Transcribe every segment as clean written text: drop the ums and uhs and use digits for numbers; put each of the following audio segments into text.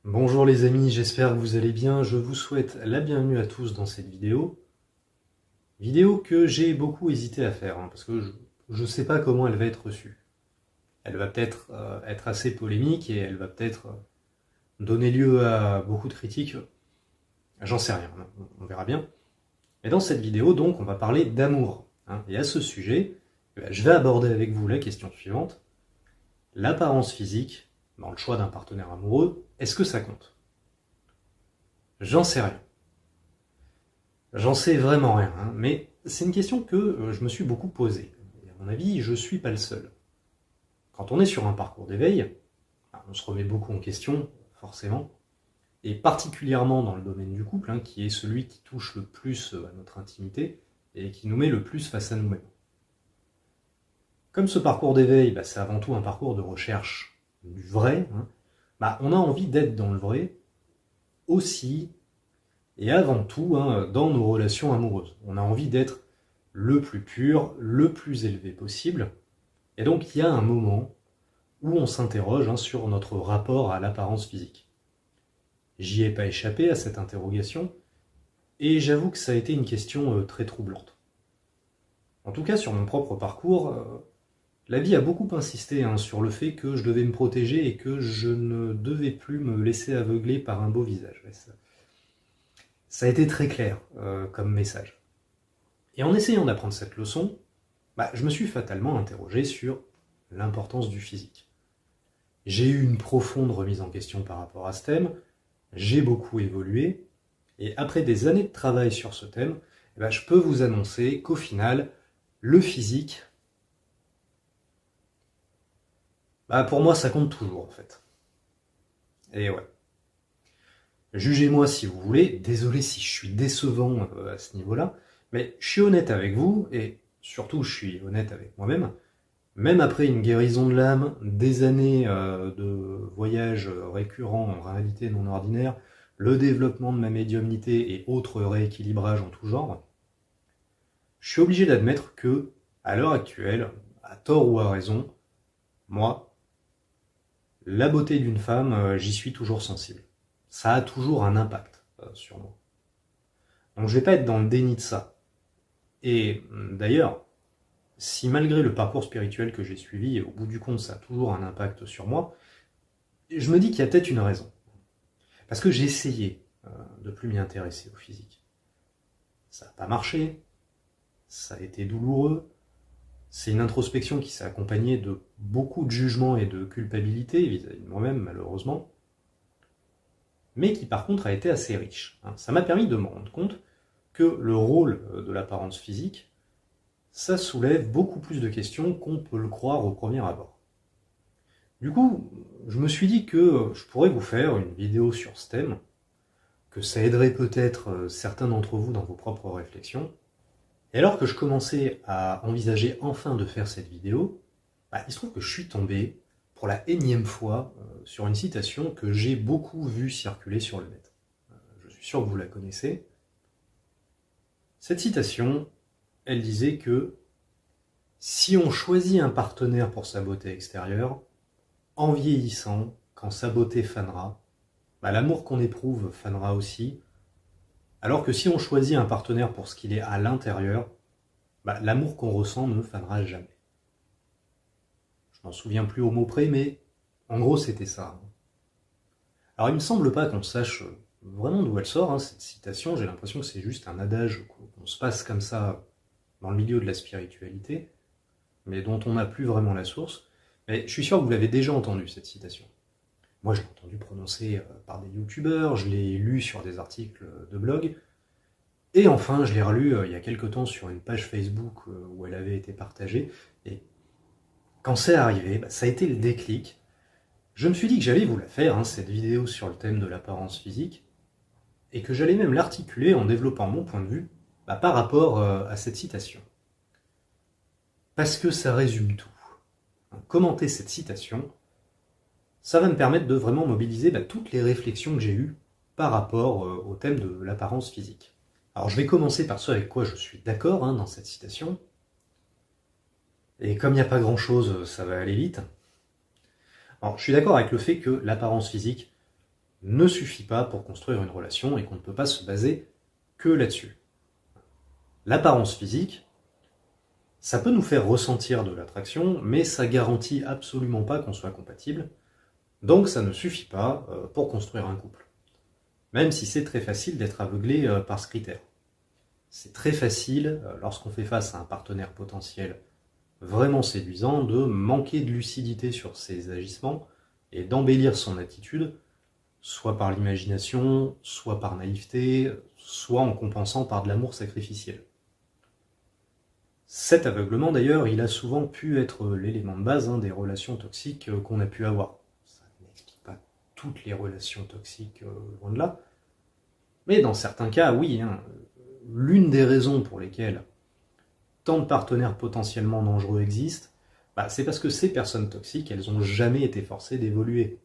Bonjour les amis, j'espère que vous allez bien. Je vous souhaite la bienvenue à tous dans cette vidéo. Vidéo que j'ai beaucoup hésité à faire, parce que je ne sais pas comment elle va être reçue. Elle va peut-être être assez polémique et elle va peut-être donner lieu à beaucoup de critiques. J'en sais rien, on verra bien. Mais dans cette vidéo, donc, on va parler d'amour. Et à ce sujet, je vais aborder avec vous la question suivante. L'apparence physique, dans le choix d'un partenaire amoureux, est-ce que ça compte? J'en sais rien. J'en sais vraiment rien, mais c'est une question que je me suis beaucoup posée. Et à mon avis, je ne suis pas le seul. Quand on est sur un parcours d'éveil, on se remet beaucoup en question, forcément, et particulièrement dans le domaine du couple, qui est celui qui touche le plus à notre intimité et qui nous met le plus face à nous-mêmes. Comme ce parcours d'éveil, c'est avant tout un parcours de recherche du vrai, on a envie d'être dans le vrai aussi et avant tout dans nos relations amoureuses. On a envie d'être le plus pur, le plus élevé possible. Et donc il y a un moment où on s'interroge sur notre rapport à l'apparence physique. J'y ai pas échappé à cette interrogation, et j'avoue que ça a été une question très troublante. En tout cas, sur mon propre parcours, la vie a beaucoup insisté sur le fait que je devais me protéger et que je ne devais plus me laisser aveugler par un beau visage. Ça a été très clair comme message. Et en essayant d'apprendre cette leçon, je me suis fatalement interrogé sur l'importance du physique. J'ai eu une profonde remise en question par rapport à ce thème, j'ai beaucoup évolué, et après des années de travail sur ce thème, je peux vous annoncer qu'au final, le physique, pour moi ça compte toujours en fait. Et ouais. Jugez-moi si vous voulez, désolé si je suis décevant à ce niveau-là, mais je suis honnête avec vous, et surtout je suis honnête avec moi-même. Même après une guérison de l'âme, des années de voyages récurrents en réalité non ordinaire, le développement de ma médiumnité et autres rééquilibrages en tout genre, je suis obligé d'admettre que, à l'heure actuelle, à tort ou à raison, moi, la beauté d'une femme, j'y suis toujours sensible. Ça a toujours un impact sur moi. Donc je vais pas être dans le déni de ça. Et d'ailleurs, si malgré le parcours spirituel que j'ai suivi, au bout du compte ça a toujours un impact sur moi, je me dis qu'il y a peut-être une raison. Parce que j'ai essayé de plus m'y intéresser au physique. Ça n'a pas marché, ça a été douloureux, c'est une introspection qui s'est accompagnée de beaucoup de jugements et de culpabilité vis-à-vis de moi-même, malheureusement, mais qui par contre a été assez riche. Ça m'a permis de me rendre compte que le rôle de l'apparence physique, ça soulève beaucoup plus de questions qu'on peut le croire au premier abord. Du coup, je me suis dit que je pourrais vous faire une vidéo sur ce thème, que ça aiderait peut-être certains d'entre vous dans vos propres réflexions. Et alors que je commençais à envisager enfin de faire cette vidéo, il se trouve que je suis tombé pour la énième fois sur une citation que j'ai beaucoup vue circuler sur le net. Je suis sûr que vous la connaissez. Cette citation, elle disait que si on choisit un partenaire pour sa beauté extérieure, en vieillissant, quand sa beauté fanera, l'amour qu'on éprouve fanera aussi, alors que si on choisit un partenaire pour ce qu'il est à l'intérieur, l'amour qu'on ressent ne fanera jamais. Je m'en souviens plus au mot près, mais en gros c'était ça. Alors il me semble pas qu'on sache vraiment d'où elle sort, cette citation, j'ai l'impression que c'est juste un adage qu'on se passe comme ça dans le milieu de la spiritualité, mais dont on n'a plus vraiment la source. Mais je suis sûr que vous l'avez déjà entendu, cette citation. Moi, je l'ai entendu prononcer par des youtubeurs, je l'ai lu sur des articles de blog, et enfin, je l'ai relu il y a quelque temps sur une page Facebook où elle avait été partagée, et quand c'est arrivé, ça a été le déclic. Je me suis dit que j'allais vous la faire, cette vidéo sur le thème de l'apparence physique, et que j'allais même l'articuler en développant mon point de vue par rapport à cette citation. Parce que ça résume tout. Commenter cette citation, ça va me permettre de vraiment mobiliser toutes les réflexions que j'ai eues par rapport au thème de l'apparence physique. Alors je vais commencer par ce avec quoi je suis d'accord dans cette citation. Et comme il n'y a pas grand-chose, ça va aller vite. Alors je suis d'accord avec le fait que l'apparence physique, ne suffit pas pour construire une relation et qu'on ne peut pas se baser que là-dessus. L'apparence physique, ça peut nous faire ressentir de l'attraction, mais ça garantit absolument pas qu'on soit compatible, donc ça ne suffit pas pour construire un couple. Même si c'est très facile d'être aveuglé par ce critère. C'est très facile, lorsqu'on fait face à un partenaire potentiel vraiment séduisant, de manquer de lucidité sur ses agissements et d'embellir son attitude, soit par l'imagination, soit par naïveté, soit en compensant par de l'amour sacrificiel. Cet aveuglement, d'ailleurs, il a souvent pu être l'élément de base des relations toxiques qu'on a pu avoir. Ça n'explique pas toutes les relations toxiques, loin de là. Mais dans certains cas, oui. L'une des raisons pour lesquelles tant de partenaires potentiellement dangereux existent, c'est parce que ces personnes toxiques, elles n'ont jamais été forcées d'évoluer.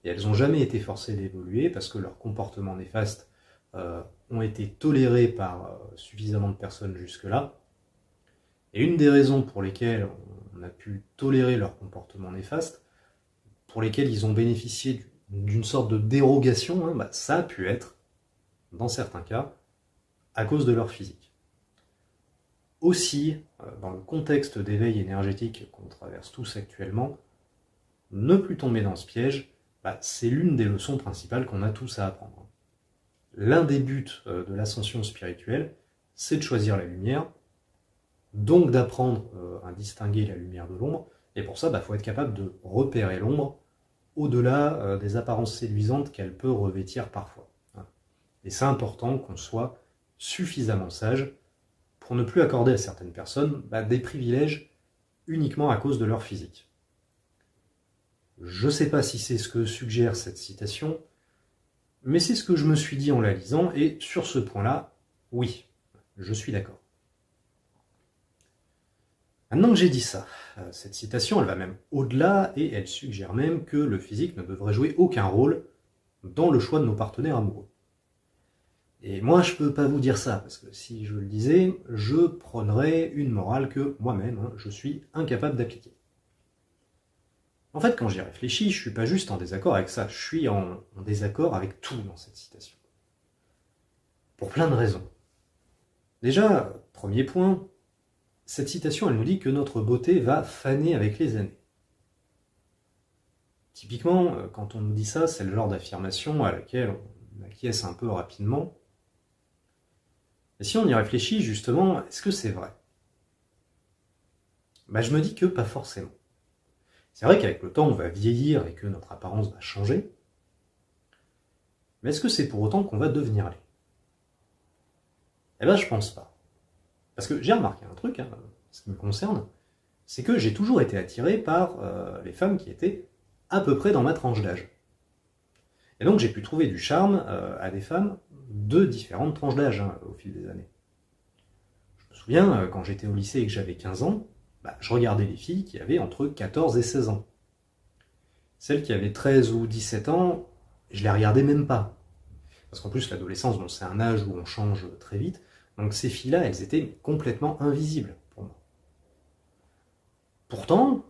Et elles n'ont jamais été forcées d'évoluer parce que leurs comportements néfastes ont été tolérés par suffisamment de personnes jusque-là. Et une des raisons pour lesquelles on a pu tolérer leurs comportements néfastes, pour lesquels ils ont bénéficié d'une sorte de dérogation, ça a pu être, dans certains cas, à cause de leur physique. Aussi, dans le contexte d'éveil énergétique qu'on traverse tous actuellement, ne plus tomber dans ce piège, c'est l'une des leçons principales qu'on a tous à apprendre. L'un des buts de l'ascension spirituelle, c'est de choisir la lumière, donc d'apprendre à distinguer la lumière de l'ombre, et pour ça, faut être capable de repérer l'ombre au-delà des apparences séduisantes qu'elle peut revêtir parfois. Et c'est important qu'on soit suffisamment sage pour ne plus accorder à certaines personnes des privilèges uniquement à cause de leur physique. Je ne sais pas si c'est ce que suggère cette citation, mais c'est ce que je me suis dit en la lisant, et sur ce point-là, oui, je suis d'accord. Maintenant que j'ai dit ça, cette citation, elle va même au-delà, et elle suggère même que le physique ne devrait jouer aucun rôle dans le choix de nos partenaires amoureux. Et moi, je peux pas vous dire ça, parce que si je le disais, je prônerais une morale que moi-même, je suis incapable d'appliquer. En fait, quand j'y réfléchis, je suis pas juste en désaccord avec ça, je suis en désaccord avec tout dans cette citation. Pour plein de raisons. Déjà, premier point, cette citation, elle nous dit que notre beauté va faner avec les années. Typiquement, quand on nous dit ça, c'est le genre d'affirmation à laquelle on acquiesce un peu rapidement. Et si on y réfléchit, justement, est-ce que c'est vrai ? Je me dis que pas forcément. C'est vrai qu'avec le temps, on va vieillir et que notre apparence va changer. Mais est-ce que c'est pour autant qu'on va devenir laid ? Je pense pas. Parce que j'ai remarqué un truc, ce qui me concerne, c'est que j'ai toujours été attiré par les femmes qui étaient à peu près dans ma tranche d'âge. Et donc j'ai pu trouver du charme à des femmes de différentes tranches d'âge au fil des années. Je me souviens, quand j'étais au lycée et que j'avais 15 ans, je regardais les filles qui avaient entre 14 et 16 ans. Celles qui avaient 13 ou 17 ans, je les regardais même pas. Parce qu'en plus, l'adolescence, c'est un âge où on change très vite. Donc ces filles-là, elles étaient complètement invisibles pour moi. Pourtant,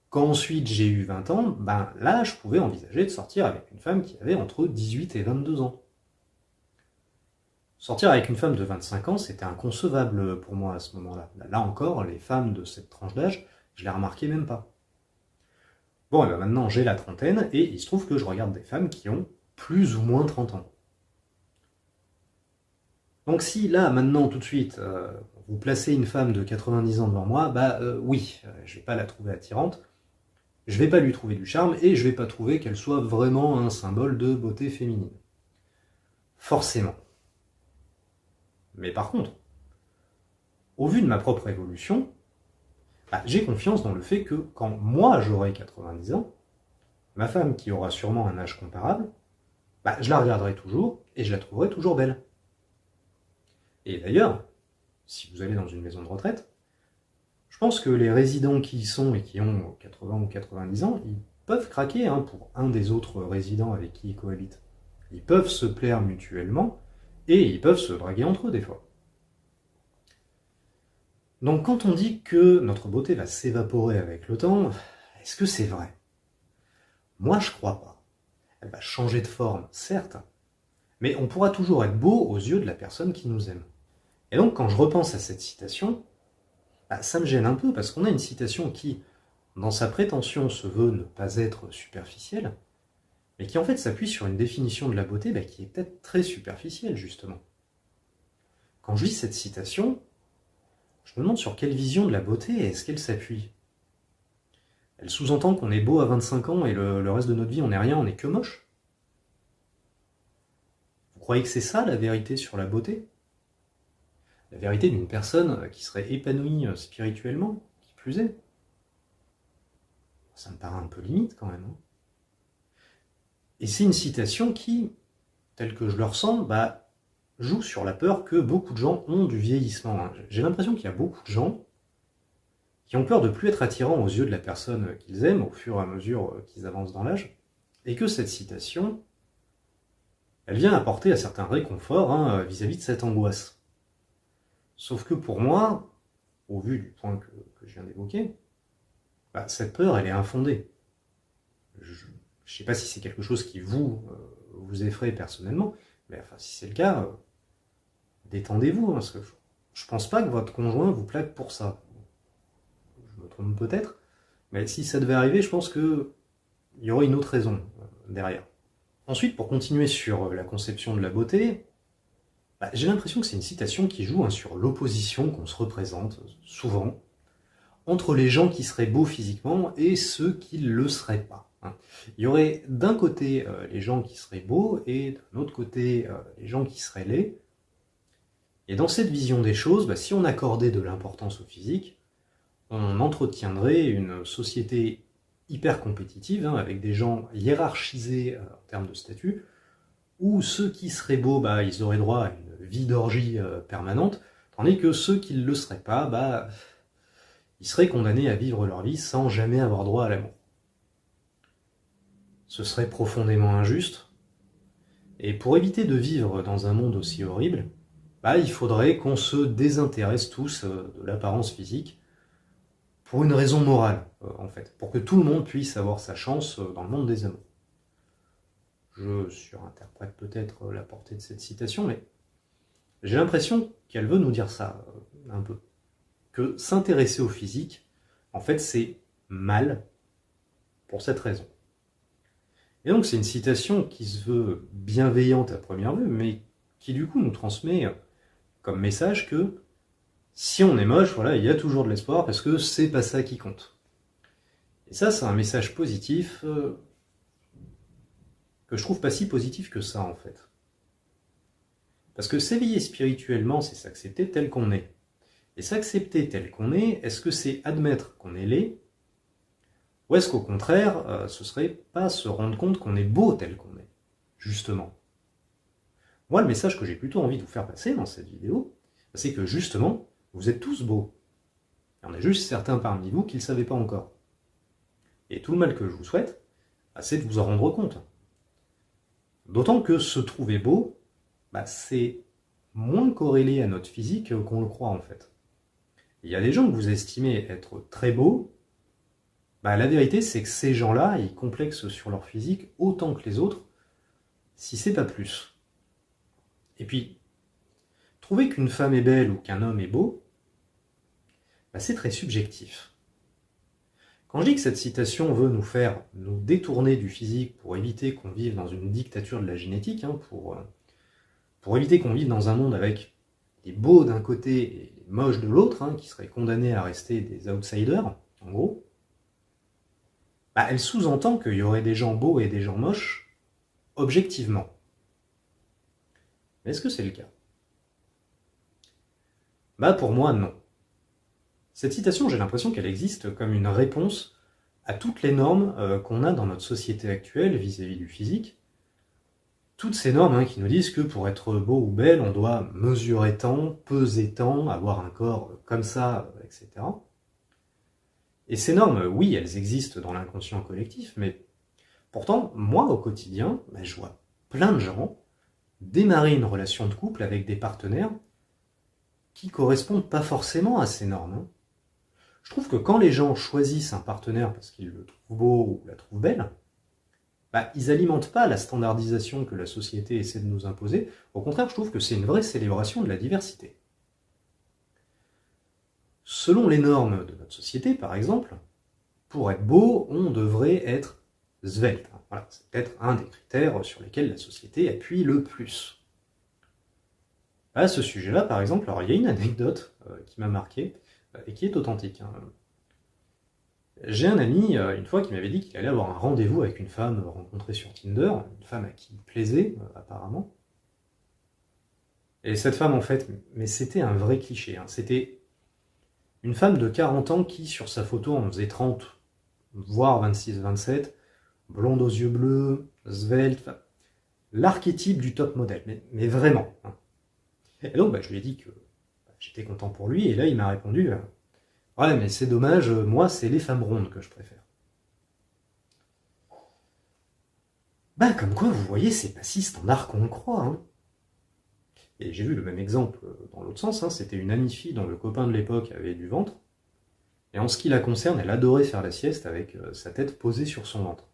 quand ensuite j'ai eu 20 ans, là, je pouvais envisager de sortir avec une femme qui avait entre 18 et 22 ans. Sortir avec une femme de 25 ans, c'était inconcevable pour moi à ce moment-là. Là encore, les femmes de cette tranche d'âge, je les remarquais même pas. Bon, et maintenant j'ai la trentaine, et il se trouve que je regarde des femmes qui ont plus ou moins 30 ans. Donc si là, maintenant, tout de suite, vous placez une femme de 90 ans devant moi, oui, je vais pas la trouver attirante, je vais pas lui trouver du charme, et je vais pas trouver qu'elle soit vraiment un symbole de beauté féminine. Forcément. Mais par contre, au vu de ma propre évolution, j'ai confiance dans le fait que quand moi j'aurai 90 ans, ma femme qui aura sûrement un âge comparable, je la regarderai toujours et je la trouverai toujours belle. Et d'ailleurs, si vous allez dans une maison de retraite, je pense que les résidents qui y sont et qui ont 80 ou 90 ans, ils peuvent craquer pour un des autres résidents avec qui ils cohabitent. Ils peuvent se plaire mutuellement et ils peuvent se draguer entre eux des fois. Donc quand on dit que notre beauté va s'évaporer avec le temps, est-ce que c'est vrai ? Moi je crois pas. elle va changer de forme, certes, mais on pourra toujours être beau aux yeux de la personne qui nous aime. Et donc quand je repense à cette citation, ça me gêne un peu, parce qu'on a une citation qui, dans sa prétention, se veut ne pas être superficielle, mais qui en fait s'appuie sur une définition de la beauté qui est peut-être très superficielle, justement. Quand je lis cette citation, je me demande sur quelle vision de la beauté est-ce qu'elle s'appuie. Elle sous-entend qu'on est beau à 25 ans et le reste de notre vie on n'est rien, on n'est que moche. Vous croyez que c'est ça la vérité sur la beauté? La vérité d'une personne qui serait épanouie spirituellement, qui plus est? Ça me paraît un peu limite quand même. Et c'est une citation qui, telle que je le ressens, joue sur la peur que beaucoup de gens ont du vieillissement. J'ai l'impression qu'il y a beaucoup de gens qui ont peur de plus être attirants aux yeux de la personne qu'ils aiment au fur et à mesure qu'ils avancent dans l'âge, et que cette citation, elle vient apporter un certain réconfort vis-à-vis de cette angoisse. Sauf que pour moi, au vu du point que je viens d'évoquer, cette peur, elle est infondée. Je ne sais pas si c'est quelque chose qui vous effraie personnellement, mais enfin, si c'est le cas, détendez-vous, parce que je pense pas que votre conjoint vous plaque pour ça. Je me trompe peut-être, mais si ça devait arriver, je pense qu'il y aurait une autre raison derrière. Ensuite, pour continuer sur la conception de la beauté, j'ai l'impression que c'est une citation qui joue sur l'opposition qu'on se représente souvent entre les gens qui seraient beaux physiquement et ceux qui ne le seraient pas. Il y aurait d'un côté les gens qui seraient beaux et d'un autre côté les gens qui seraient laids. Et dans cette vision des choses, si on accordait de l'importance au physique, on entretiendrait une société hyper compétitive, avec des gens hiérarchisés en termes de statut, où ceux qui seraient beaux, ils auraient droit à une vie d'orgie permanente, tandis que ceux qui ne le seraient pas, ils seraient condamnés à vivre leur vie sans jamais avoir droit à l'amour. Ce serait profondément injuste, et pour éviter de vivre dans un monde aussi horrible, il faudrait qu'on se désintéresse tous de l'apparence physique pour une raison morale, en fait, pour que tout le monde puisse avoir sa chance dans le monde des amours. Je surinterprète peut-être la portée de cette citation, mais j'ai l'impression qu'elle veut nous dire ça, un peu. Que s'intéresser au physique, en fait, c'est mal pour cette raison. Et donc c'est une citation qui se veut bienveillante à première vue, mais qui du coup nous transmet comme message que si on est moche, il y a toujours de l'espoir parce que c'est pas ça qui compte. Et ça, c'est un message positif que je trouve pas si positif que ça en fait. Parce que s'éveiller spirituellement, c'est s'accepter tel qu'on est. Et s'accepter tel qu'on est, est-ce que c'est admettre qu'on est laid? Ou est-ce qu'au contraire, ce serait pas se rendre compte qu'on est beau tel qu'on est, justement? Moi, le message que j'ai plutôt envie de vous faire passer dans cette vidéo, c'est que justement, vous êtes tous beaux. Il y en a juste certains parmi vous qui ne le savaient pas encore. Et tout le mal que je vous souhaite, c'est de vous en rendre compte. D'autant que se trouver beau, c'est moins corrélé à notre physique qu'on le croit en fait. Il y a des gens que vous estimez être très beaux, la vérité c'est que ces gens-là, ils complexent sur leur physique autant que les autres, si c'est pas plus. Et puis, trouver qu'une femme est belle ou qu'un homme est beau, c'est très subjectif. Quand je dis que cette citation veut nous détourner du physique pour éviter qu'on vive dans une dictature de la génétique, pour éviter qu'on vive dans un monde avec des beaux d'un côté et des moches de l'autre, qui seraient condamnés à rester des outsiders, en gros, elle sous-entend qu'il y aurait des gens beaux et des gens moches, objectivement. Mais est-ce que c'est le cas? Pour moi, non. Cette citation, j'ai l'impression qu'elle existe comme une réponse à toutes les normes qu'on a dans notre société actuelle vis-à-vis du physique. Toutes ces normes qui nous disent que pour être beau ou belle, on doit mesurer tant, peser tant, avoir un corps comme ça, etc. Et ces normes, oui, elles existent dans l'inconscient collectif, mais pourtant, moi, au quotidien, je vois plein de gens démarrer une relation de couple avec des partenaires qui ne correspondent pas forcément à ces normes. Je trouve que quand les gens choisissent un partenaire parce qu'ils le trouvent beau ou la trouvent belle, bah, ils alimentent pas la standardisation que la société essaie de nous imposer. Au contraire, je trouve que c'est une vraie célébration de la diversité. Selon les normes de notre société, par exemple, pour être beau, on devrait être svelte. Voilà, c'est peut-être un des critères sur lesquels la société appuie le plus. À ce sujet-là, par exemple, alors il y a une anecdote qui m'a marqué et qui est authentique. J'ai un ami, une fois, qui m'avait dit qu'il allait avoir un rendez-vous avec une femme rencontrée sur Tinder, une femme à qui il plaisait, apparemment. Et cette femme, en fait, mais c'était un vrai cliché. C'était une femme de 40 ans qui, sur sa photo, en faisait 30, voire 26, 27, blonde aux yeux bleus, svelte, enfin, l'archétype du top modèle, mais vraiment. Et donc, je lui ai dit que j'étais content pour lui, et là, il m'a répondu ouais, mais c'est dommage, moi, c'est les femmes rondes que je préfère. Comme quoi, vous voyez, c'est pas si standard qu'on le croit. Et j'ai vu le même exemple dans l'autre sens, c'était une amie fille dont le copain de l'époque avait du ventre, et en ce qui la concerne, elle adorait faire la sieste avec sa tête posée sur son ventre.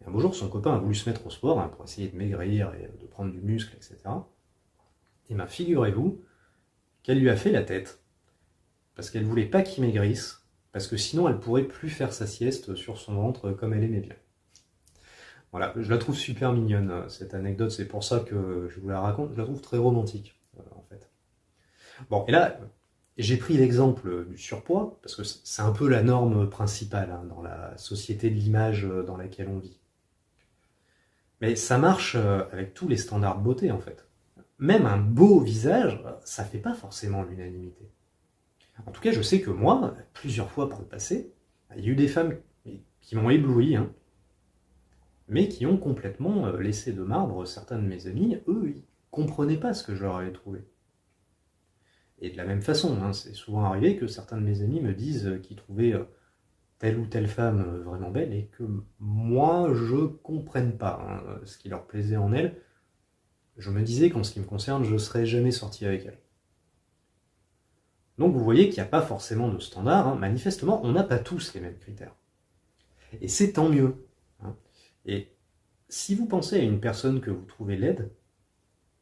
Et un beau jour, son copain a voulu se mettre au sport pour essayer de maigrir et de prendre du muscle, etc. Et figurez-vous qu'elle lui a fait la tête, parce qu'elle voulait pas qu'il maigrisse, parce que sinon elle pourrait plus faire sa sieste sur son ventre comme elle aimait bien. Voilà, je la trouve super mignonne, cette anecdote, c'est pour ça que je vous la raconte, je la trouve très romantique, en fait. Bon, et là, j'ai pris l'exemple du surpoids, parce que c'est un peu la norme principale dans la société de l'image dans laquelle on vit. Mais ça marche avec tous les standards de beauté, en fait. Même un beau visage, ça fait pas forcément l'unanimité. En tout cas, je sais que moi, plusieurs fois par le passé, il y a eu des femmes qui m'ont ébloui, mais qui ont complètement laissé de marbre certains de mes amis. Eux, ils comprenaient pas ce que je leur avais trouvé. Et de la même façon, c'est souvent arrivé que certains de mes amis me disent qu'ils trouvaient telle ou telle femme vraiment belle et que moi, je comprenne pas ce qui leur plaisait en elle. Je me disais qu'en ce qui me concerne, je serais jamais sorti avec elle. Donc vous voyez qu'il n'y a pas forcément de standard. Manifestement, on n'a pas tous les mêmes critères. Et c'est tant mieux. Et si vous pensez à une personne que vous trouvez laide,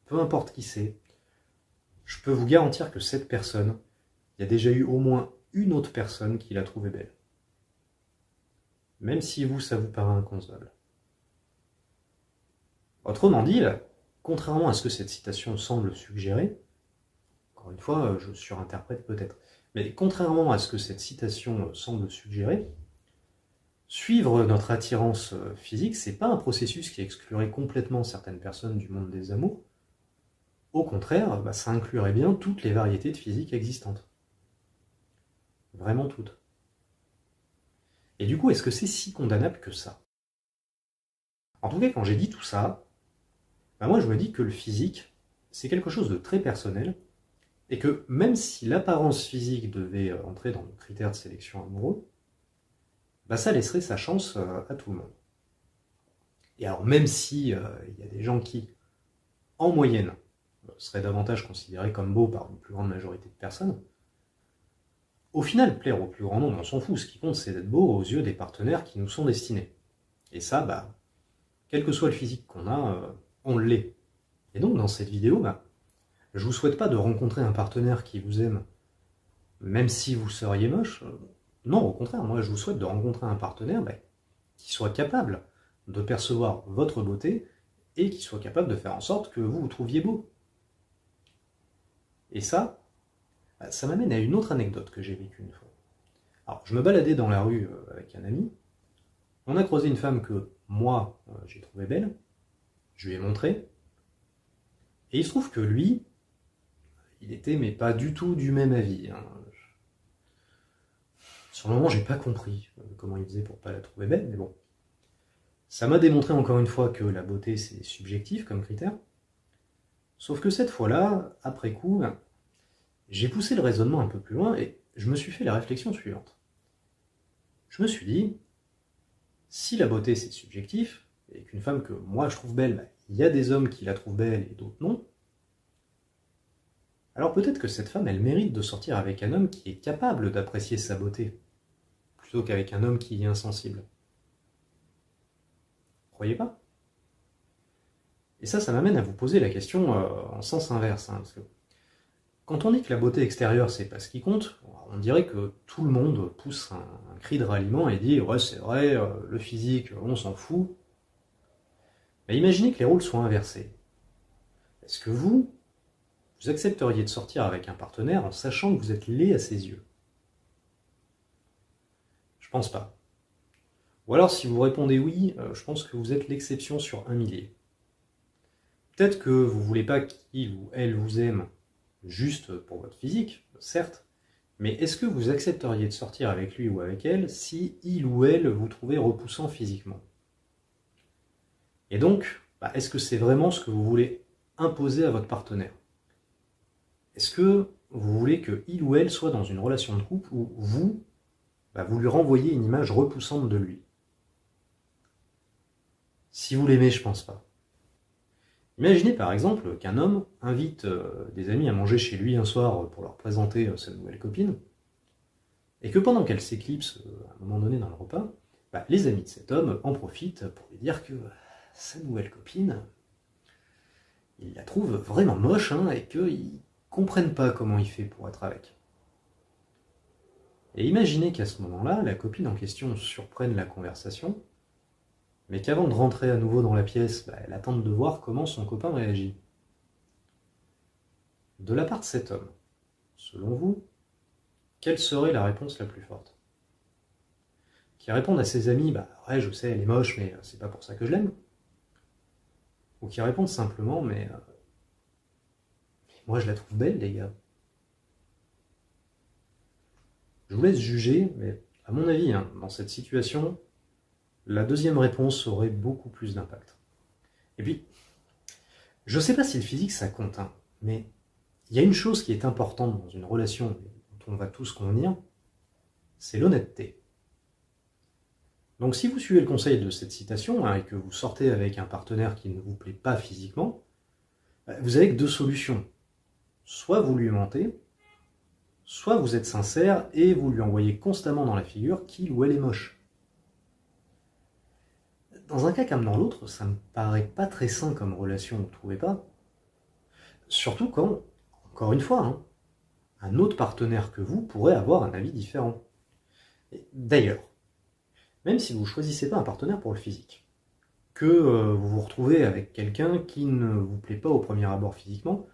peu importe qui c'est, je peux vous garantir que cette personne, il y a déjà eu au moins une autre personne qui l'a trouvée belle. Même si vous, ça vous paraît inconcevable. Autrement dit, contrairement à ce que cette citation semble suggérer, encore une fois, je surinterprète peut-être, mais contrairement à ce que cette citation semble suggérer, suivre notre attirance physique, c'est pas un processus qui exclurait complètement certaines personnes du monde des amours. Au contraire, ça inclurait bien toutes les variétés de physique existantes. Vraiment toutes. Et du coup, est-ce que c'est si condamnable que ça? En tout cas, quand j'ai dit tout ça, moi je me dis que le physique, c'est quelque chose de très personnel, et que même si l'apparence physique devait entrer dans nos critères de sélection amoureux, ça laisserait sa chance à tout le monde. Et alors même si y a des gens qui, en moyenne, seraient davantage considérés comme beaux par une plus grande majorité de personnes, au final, plaire au plus grand nombre, on s'en fout. Ce qui compte, c'est d'être beau aux yeux des partenaires qui nous sont destinés. Et ça, quel que soit le physique qu'on a, on l'est. Et donc, dans cette vidéo, je vous souhaite pas de rencontrer un partenaire qui vous aime, même si vous seriez moche. Non, au contraire, moi, je vous souhaite de rencontrer un partenaire qui soit capable de percevoir votre beauté et qui soit capable de faire en sorte que vous vous trouviez beau. Et ça m'amène à une autre anecdote que j'ai vécue une fois. Alors, je me baladais dans la rue avec un ami, on a croisé une femme que moi, j'ai trouvée belle, je lui ai montré, et il se trouve que lui, il était mais pas du tout du même avis. Sur le moment, j'ai pas compris comment il faisait pour pas la trouver belle, mais bon. Ça m'a démontré encore une fois que la beauté, c'est subjectif comme critère. Sauf que cette fois-là, après coup, j'ai poussé le raisonnement un peu plus loin et je me suis fait la réflexion suivante. Je me suis dit, si la beauté c'est subjectif, et qu'une femme que moi je trouve belle, il y a des hommes qui la trouvent belle et d'autres non, alors peut-être que cette femme, elle mérite de sortir avec un homme qui est capable d'apprécier sa beauté, plutôt qu'avec un homme qui est insensible. croyez pas? Et ça m'amène à vous poser la question en sens inverse. Parce que quand on dit que la beauté extérieure, c'est pas ce qui compte, on dirait que tout le monde pousse un cri de ralliement et dit « Ouais, c'est vrai, le physique, on s'en fout ». Mais imaginez que les rôles soient inversés. Est-ce que vous accepteriez de sortir avec un partenaire en sachant que vous êtes laid à ses yeux? Je pense pas. Ou alors, si vous répondez oui, je pense que vous êtes l'exception sur un millier. Peut-être que vous voulez pas qu'il ou elle vous aime juste pour votre physique, certes, mais est-ce que vous accepteriez de sortir avec lui ou avec elle si il ou elle vous trouvait repoussant physiquement? Et donc, est-ce que c'est vraiment ce que vous voulez imposer à votre partenaire? Est-ce que vous voulez que il ou elle soit dans une relation de couple où vous lui renvoyez une image repoussante de lui? Si vous l'aimez, je pense pas. Imaginez par exemple qu'un homme invite des amis à manger chez lui un soir pour leur présenter sa nouvelle copine, et que pendant qu'elle s'éclipse à un moment donné dans le repas, les amis de cet homme en profitent pour lui dire que sa nouvelle copine, il la trouve vraiment moche et qu'ils comprennent pas comment il fait pour être avec. Et imaginez qu'à ce moment-là, la copine en question surprenne la conversation, mais qu'avant de rentrer à nouveau dans la pièce, elle attende de voir comment son copain réagit. De la part de cet homme, selon vous, quelle serait la réponse la plus forte? Qui répondent à ses amis, ouais, je sais, elle est moche, mais c'est pas pour ça que je l'aime. Ou qui répondent simplement, mais moi je la trouve belle, les gars. Je vous laisse juger, mais à mon avis, dans cette situation, la deuxième réponse aurait beaucoup plus d'impact. Et puis, je ne sais pas si le physique ça compte, mais il y a une chose qui est importante dans une relation dont on va tous convenir, c'est l'honnêteté. Donc si vous suivez le conseil de cette citation et que vous sortez avec un partenaire qui ne vous plaît pas physiquement, vous avez que deux solutions. Soit vous lui mentez, soit vous êtes sincère et vous lui envoyez constamment dans la figure qu'il ou elle est moche. Dans un cas comme dans l'autre, ça me paraît pas très sain comme relation, vous ne trouvez pas? Surtout quand, encore une fois, un autre partenaire que vous pourrait avoir un avis différent. D'ailleurs, même si vous ne choisissez pas un partenaire pour le physique, que vous vous retrouvez avec quelqu'un qui ne vous plaît pas au premier abord physiquement,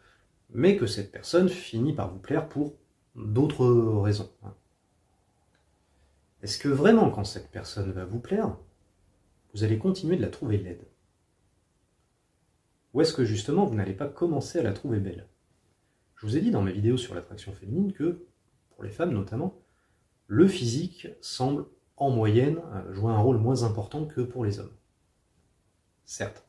mais que cette personne finit par vous plaire pour d'autres raisons. Est-ce que vraiment, quand cette personne va vous plaire, vous allez continuer de la trouver laide? Ou est-ce que justement, vous n'allez pas commencer à la trouver belle? Je vous ai dit dans ma vidéo sur l'attraction féminine que, pour les femmes notamment, le physique semble, en moyenne, jouer un rôle moins important que pour les hommes. Certes.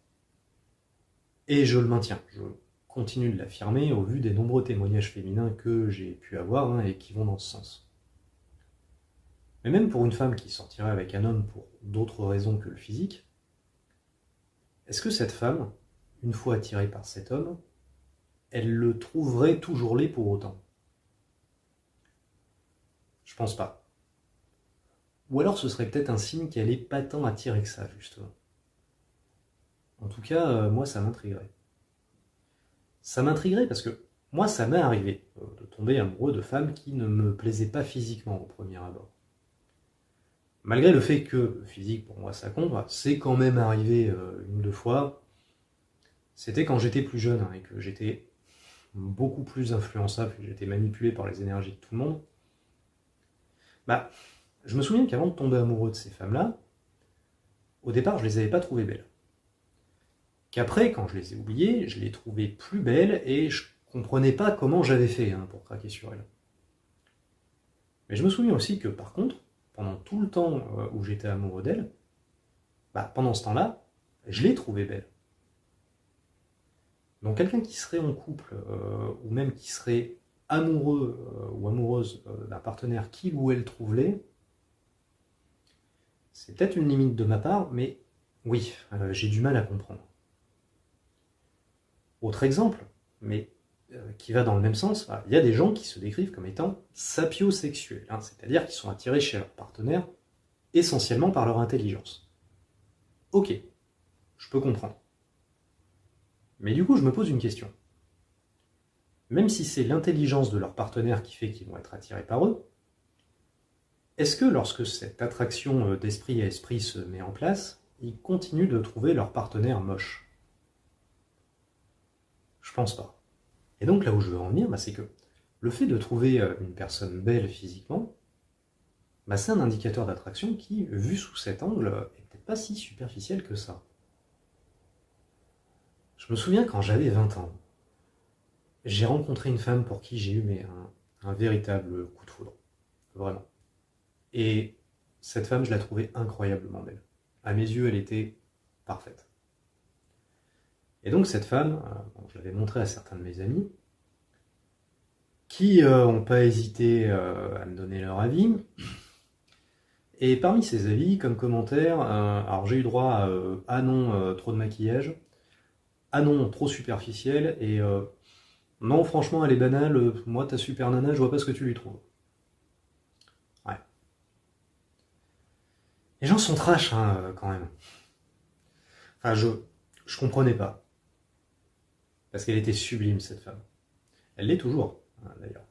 Et je le maintiens, je continue de l'affirmer au vu des nombreux témoignages féminins que j'ai pu avoir et qui vont dans ce sens. Mais même pour une femme qui sortirait avec un homme pour d'autres raisons que le physique, est-ce que cette femme, une fois attirée par cet homme, elle le trouverait toujours laid pour autant? Je pense pas. Ou alors ce serait peut-être un signe qu'elle est pas tant attirée que ça, justement. En tout cas, moi ça m'intriguerait. Ça m'intriguerait parce que moi ça m'est arrivé de tomber amoureux de femmes qui ne me plaisaient pas physiquement au premier abord. Malgré le fait que le physique pour moi ça compte, c'est quand même arrivé une ou deux fois. C'était quand j'étais plus jeune et que j'étais beaucoup plus influençable, que j'étais manipulé par les énergies de tout le monde. Je me souviens qu'avant de tomber amoureux de ces femmes-là, au départ je les avais pas trouvées belles. Qu'après, quand je les ai oubliées, je les trouvais plus belles et je comprenais pas comment j'avais fait pour craquer sur elles. Mais je me souviens aussi que par contre, pendant tout le temps où j'étais amoureux d'elles, pendant ce temps-là, je les trouvais belles. Donc quelqu'un qui serait en couple, ou même qui serait amoureux ou amoureuse d'un partenaire qu'il ou elle trouve laid, c'est peut-être une limite de ma part, mais oui, j'ai du mal à comprendre. Autre exemple, mais qui va dans le même sens, il y a des gens qui se décrivent comme étant sapiosexuels, c'est-à-dire qui sont attirés chez leur partenaire essentiellement par leur intelligence. Ok, je peux comprendre. Mais du coup, je me pose une question. Même si c'est l'intelligence de leur partenaire qui fait qu'ils vont être attirés par eux, est-ce que lorsque cette attraction d'esprit à esprit se met en place, ils continuent de trouver leur partenaire moche? Je pense pas. Et donc là où je veux en venir, c'est que le fait de trouver une personne belle physiquement, c'est un indicateur d'attraction qui, vu sous cet angle, est peut-être pas si superficiel que ça. Je me souviens quand j'avais 20 ans, j'ai rencontré une femme pour qui j'ai eu un véritable coup de foudre. Vraiment. Et cette femme, je la trouvais incroyablement belle. À mes yeux, elle était parfaite. Et donc cette femme, je l'avais montrée à certains de mes amis, qui n'ont pas hésité à me donner leur avis. Et parmi ces avis, comme commentaire, alors j'ai eu droit à ah non, trop de maquillage, ah non, trop superficiel, et non, franchement, elle est banale, moi, ta super nana, je vois pas ce que tu lui trouves. Ouais. Les gens sont trash, quand même. Enfin, je comprenais pas. Parce qu'elle était sublime, cette femme. Elle l'est toujours, d'ailleurs.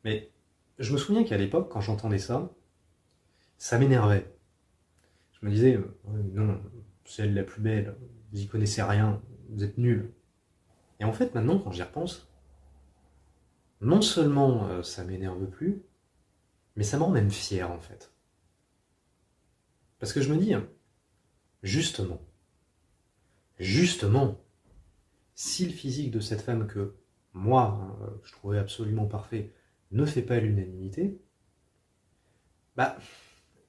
Mais je me souviens qu'à l'époque, quand j'entendais ça m'énervait. Je me disais, non, c'est elle la plus belle, vous y connaissez rien, vous êtes nuls. Et en fait, maintenant, quand j'y repense, non seulement ça m'énerve plus, mais ça me rend même fier, en fait. Parce que je me dis, justement, si le physique de cette femme que moi, je trouvais absolument parfait, ne fait pas l'unanimité,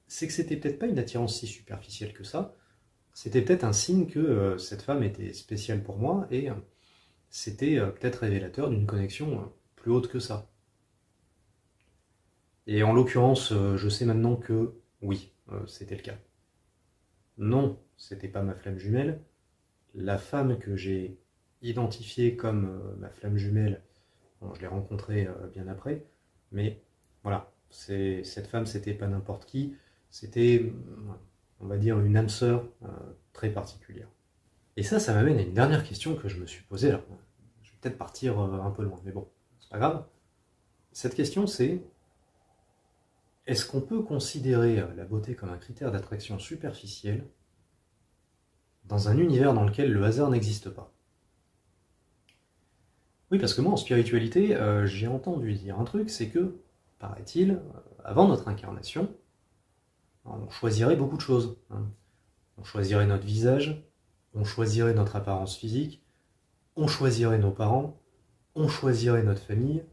c'est que c'était peut-être pas une attirance si superficielle que ça, c'était peut-être un signe que cette femme était spéciale pour moi, et c'était peut-être révélateur d'une connexion plus haute que ça. Et en l'occurrence, je sais maintenant que oui, c'était le cas. Non, c'était pas ma flamme jumelle. La femme que j'ai identifiée comme ma flamme jumelle, bon, je l'ai rencontrée bien après, mais voilà, cette femme, c'était pas n'importe qui, c'était, on va dire, une âme sœur très particulière. Et ça m'amène à une dernière question que je me suis posée. Alors, je vais peut-être partir un peu loin, mais bon, c'est pas grave. Cette question, c'est: est-ce qu'on peut considérer la beauté comme un critère d'attraction superficielle dans un univers dans lequel le hasard n'existe pas? Oui, parce que moi, en spiritualité, j'ai entendu dire un truc, c'est que, paraît-il, avant notre incarnation, on choisirait beaucoup de choses. On choisirait notre visage, on choisirait notre apparence physique, on choisirait nos parents, on choisirait notre famille,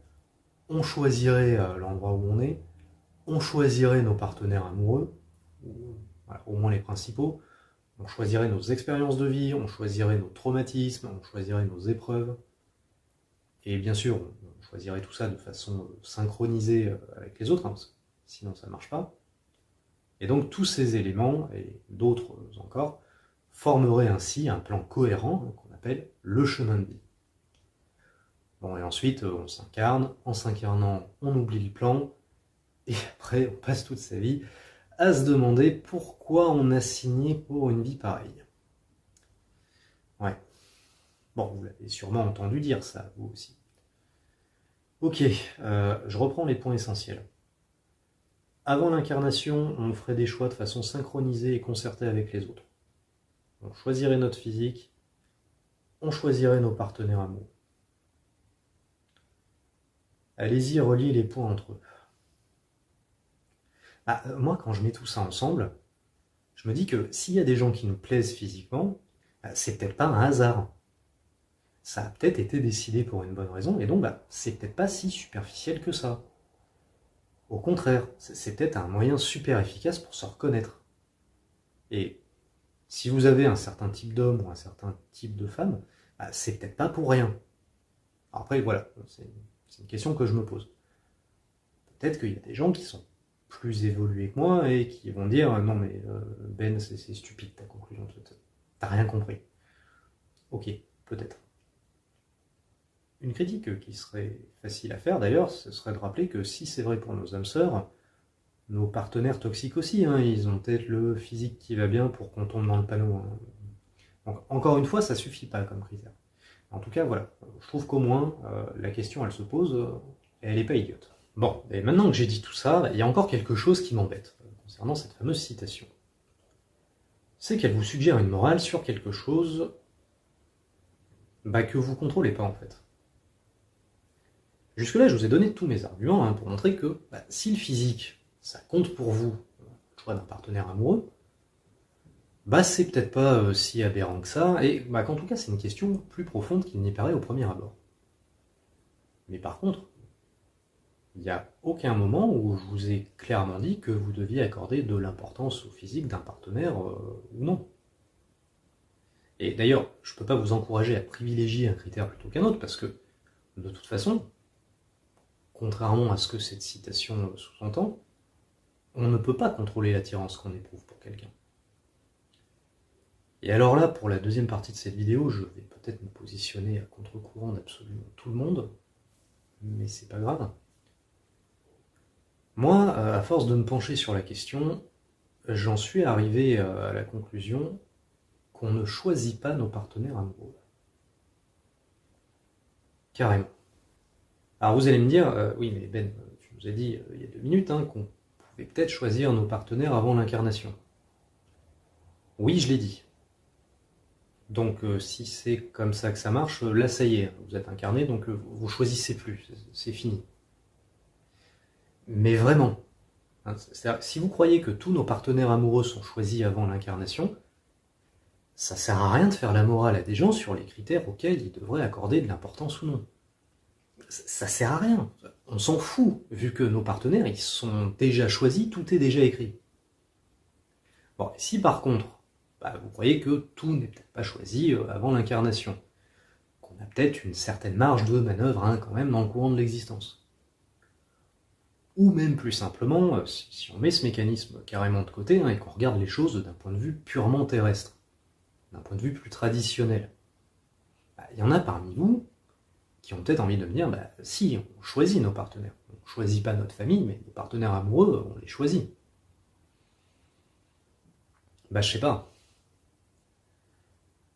on choisirait l'endroit où on choisirait nos partenaires amoureux, voilà, au moins les principaux, on choisirait nos expériences de vie, on choisirait nos traumatismes, on choisirait nos épreuves. Et bien sûr, on choisirait tout ça de façon synchronisée avec les autres, sinon ça ne marche pas. Et donc tous ces éléments, et d'autres encore, formeraient ainsi un plan cohérent qu'on appelle le chemin de vie. Bon, et ensuite on s'incarne, en s'incarnant on oublie le plan, et après on passe toute sa vie à se demander pourquoi on a signé pour une vie pareille. Ouais. Bon, vous l'avez sûrement entendu dire ça, vous aussi. Ok, je reprends les points essentiels. Avant l'incarnation, on ferait des choix de façon synchronisée et concertée avec les autres. On choisirait notre physique, on choisirait nos partenaires amoureux. Allez-y, reliez les points entre eux. Moi, quand je mets tout ça ensemble, je me dis que s'il y a des gens qui nous plaisent physiquement, c'est peut-être pas un hasard. Ça a peut-être été décidé pour une bonne raison, et donc c'est peut-être pas si superficiel que ça. Au contraire, c'est peut-être un moyen super efficace pour se reconnaître. Et si vous avez un certain type d'homme ou un certain type de femme, c'est peut-être pas pour rien. Alors après, voilà, c'est une question que je me pose. Peut-être qu'il y a des gens qui sont plus évolués que moi et qui vont dire non mais Ben, c'est stupide ta conclusion, t'as rien compris. Ok, peut-être. Une critique qui serait facile à faire d'ailleurs, ce serait de rappeler que si c'est vrai pour nos âmes sœurs, nos partenaires toxiques aussi, ils ont peut-être le physique qui va bien pour qu'on tombe dans le panneau. Donc, encore une fois, ça suffit pas comme critère. En tout cas, voilà, je trouve qu'au moins, la question, elle se pose, et elle n'est pas idiote. Bon, et maintenant que j'ai dit tout ça, il y a encore quelque chose qui m'embête concernant cette fameuse citation. C'est qu'elle vous suggère une morale sur quelque chose que vous contrôlez pas en fait. Jusque-là, je vous ai donné tous mes arguments pour montrer que si le physique, ça compte pour vous, le choix d'un partenaire amoureux, c'est peut-être pas si aberrant que ça, et qu'en tout cas c'est une question plus profonde qu'il n'y paraît au premier abord. Mais par contre, il n'y a aucun moment où je vous ai clairement dit que vous deviez accorder de l'importance au physique d'un partenaire ou non. Et d'ailleurs, je ne peux pas vous encourager à privilégier un critère plutôt qu'un autre, parce que, de toute façon, contrairement à ce que cette citation sous-entend, on ne peut pas contrôler l'attirance qu'on éprouve pour quelqu'un. Et alors là, pour la deuxième partie de cette vidéo, je vais peut-être me positionner à contre-courant d'absolument tout le monde, mais c'est pas grave. Moi, à force de me pencher sur la question, j'en suis arrivé à la conclusion qu'on ne choisit pas nos partenaires amoureux. Carrément. Alors vous allez me dire, oui mais Ben, tu nous as dit il y a 2 minutes qu'on pouvait peut-être choisir nos partenaires avant l'incarnation. Oui, je l'ai dit. Donc si c'est comme ça que ça marche, là ça y est, vous êtes incarné, donc vous choisissez plus, c'est fini. Mais vraiment, c'est-à-dire, si vous croyez que tous nos partenaires amoureux sont choisis avant l'incarnation, ça sert à rien de faire la morale à des gens sur les critères auxquels ils devraient accorder de l'importance ou non. Ça sert à rien, on s'en fout, vu que nos partenaires ils sont déjà choisis, tout est déjà écrit. Bon, si par contre, vous croyez que tout n'est peut-être pas choisi avant l'incarnation, qu'on a peut-être une certaine marge de manœuvre quand même dans le courant de l'existence. Ou même plus simplement, si on met ce mécanisme carrément de côté et qu'on regarde les choses d'un point de vue purement terrestre, d'un point de vue plus traditionnel. Il y en a parmi vous qui ont peut-être envie de me dire, si, on choisit nos partenaires. On ne choisit pas notre famille, mais nos partenaires amoureux, on les choisit. Je sais pas.